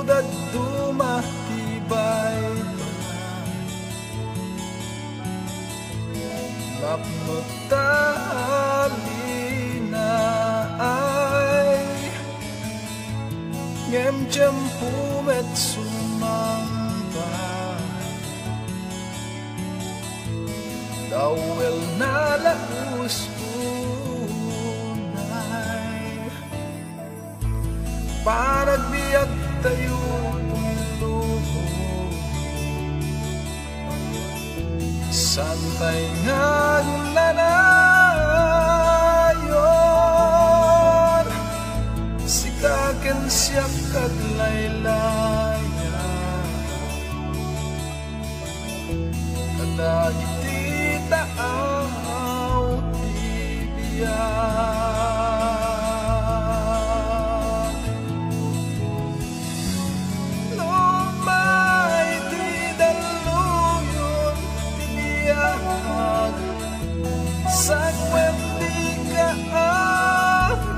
at dumatibay mapnot talina ay ngem jampumet sumambay dawel na laus panagbiag tayo tumiluho santay nga nanayon sikaken siya kaglaylaya kadagiti taaw tibiyay sagwem di ka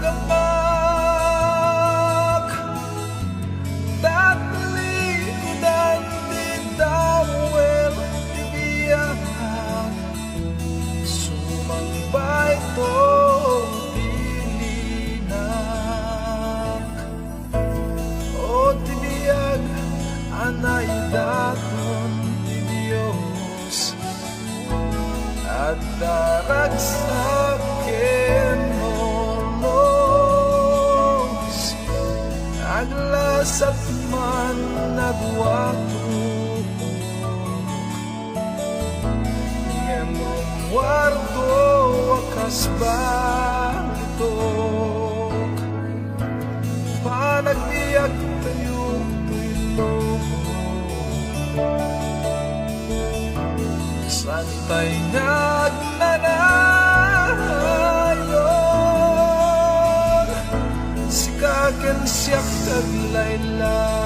agamak tatli udan di dawel di biyak sumangbay to dilinak o di biyak anay daton di Diyos at darag sa akin monos aglas at man nagwato ngemong wardo wakas balitok panagbiag tayo tulog santay nagnanayon sikaken siya kaglaylay